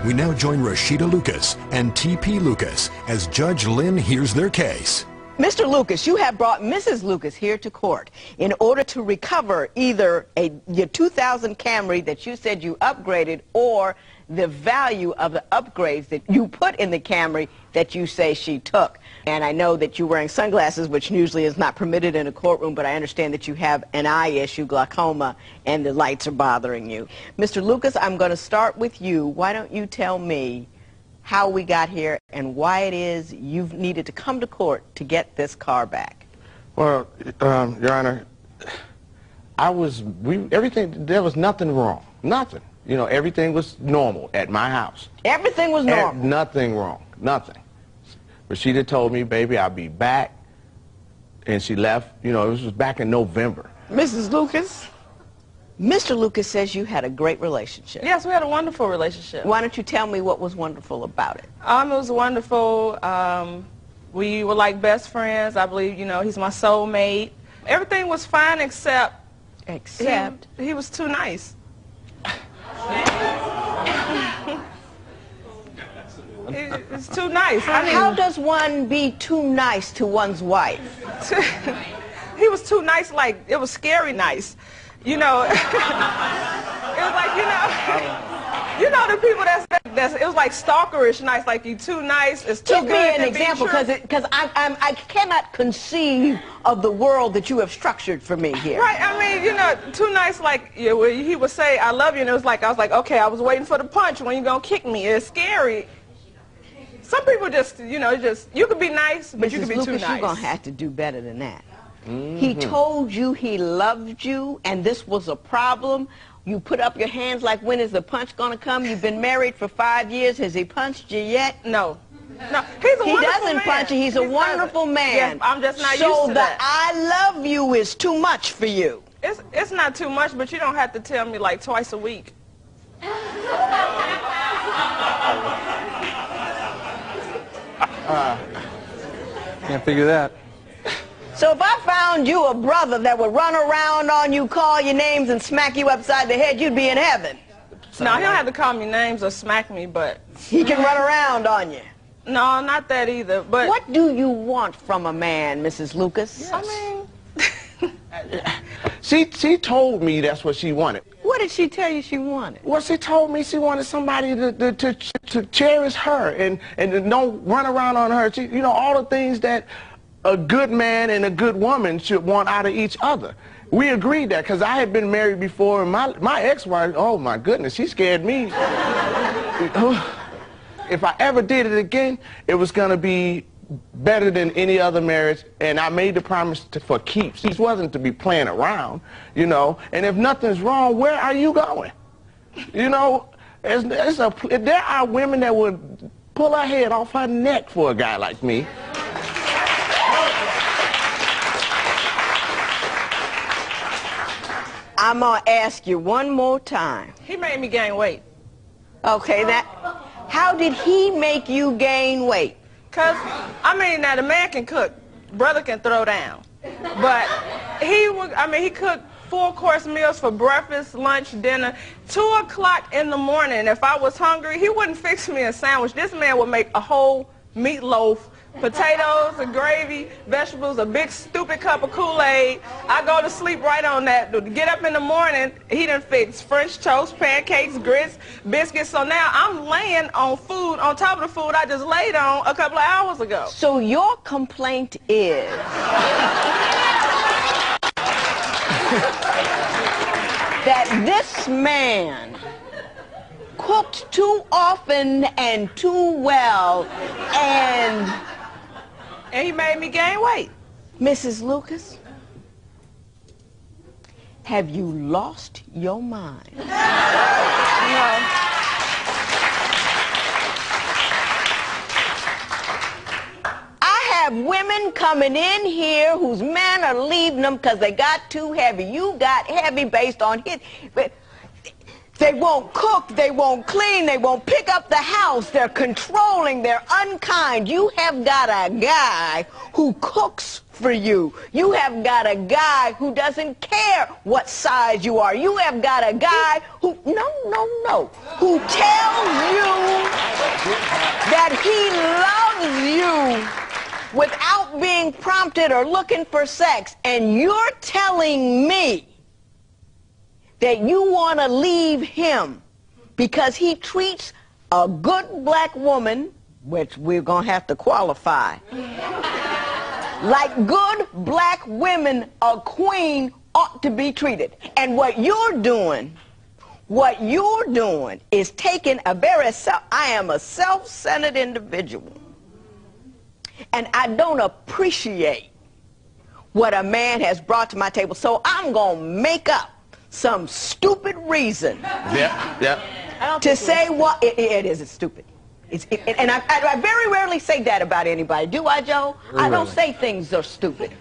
We now join Rashida Lucas and T.P. Lucas as Judge Lynn hears their case. Mr. Lucas, you have brought Mrs. Lucas here to court in order to recover either your 2000 Camry that you said you upgraded or the value of the upgrades that you put in the Camry that you say she took. And I know that you're wearing sunglasses, which usually is not permitted in a courtroom, but I understand that you have an eye issue, glaucoma, and the lights are bothering you. Mr. Lucas, I'm going to start with you. Why don't you tell me how we got here and why it is you've needed to come to court to get this car back? Well, Your Honor, there was nothing wrong, nothing. You know, everything was normal at my house. Everything was normal? Nothing wrong, nothing. Rashida told me, baby, I'll be back, and she left. You know, this was back in November. Mrs. Lucas, Mr. Lucas says you had a great relationship. Yes, we had a wonderful relationship. Why don't you tell me what was wonderful about it? It was wonderful. We were like best friends. I believe, you know, he's my soulmate. Everything was fine except... Except? He was too nice. It's too nice. How does one be too nice to one's wife? He was too nice, like, it was scary nice. You know, it was like, you know the people it was like stalkerish nice, like you too nice, it's too good to be true. Give me an example, because I cannot conceive of the world that you have structured for me here. Right, I mean, you know, too nice, like, he would say, I love you, and it was like, I was like, okay, I was waiting for the punch, when you gonna kick me? It's scary. Some people just, you know, you could be nice, but you could be Lucas, too nice. You're gonna have to do better than that. He told you he loved you, and this was a problem. You put up your hands like, when is the punch going to come? You've been married for 5 years. Has he punched you yet? No. No, he's a wonderful man. He doesn't punch you. He's a wonderful man. Yes, I'm just not used So to that. the I love you is too much for you. It's not too much, but you don't have to tell me like twice a week. Can't figure that. So if I found you a brother that would run around on you, call your names, and smack you upside the head, you'd be in heaven. No, he don't have to call me names or smack me, but... He can run around on you. No, not that either, but... What do you want from a man, Mrs. Lucas? Yes. I mean... She told me that's what she wanted. What did she tell you she wanted? Well, she told me she wanted somebody to cherish her and don't run around on her. You know, all the things that a good man and a good woman should want out of each other. We agreed that because I had been married before, and my ex-wife, oh my goodness, she scared me. If I ever did it again, it was going to be better than any other marriage, and I made the promise for keeps. It wasn't to be playing around, you know, and if nothing's wrong, where are you going? You know, there are women that would pull her head off her neck for a guy like me. I'm going to ask you one more time. He made me gain weight. Okay, how did he make you gain weight? Because, I mean, now the man can cook, brother can throw down. But he cooked full-course meals for breakfast, lunch, dinner. 2 o'clock in the morning, if I was hungry, he wouldn't fix me a sandwich. This man would make a whole meatloaf, potatoes, a gravy, vegetables, a big stupid cup of Kool-Aid. I go to sleep right on that. Get up in the morning, he done fix French toast, pancakes, grits, biscuits. So now I'm laying on food on top of the food I just laid on a couple of hours ago. So your complaint is that this man cooked too often and too well, and he made me gain weight. Mrs. Lucas, have you lost your mind? No. I have women coming in here whose men are leaving them because they got too heavy. You got heavy based on his... They won't cook, they won't clean, they won't pick up the house, they're controlling, they're unkind. You have got a guy who cooks for you. You have got a guy who doesn't care what size you are. You have got a guy who, who tells you that he loves you without being prompted or looking for sex, and you're telling me that you want to leave him because he treats a good black woman, which we're going to have to qualify, like good black women, a queen ought to be treated. And what you're doing is taking I am a self-centered individual, and I don't appreciate what a man has brought to my table, so I'm going to make up some stupid reason to say what it is. It's stupid. And I very rarely say that about anybody. Do I, Joe? I don't say things are stupid.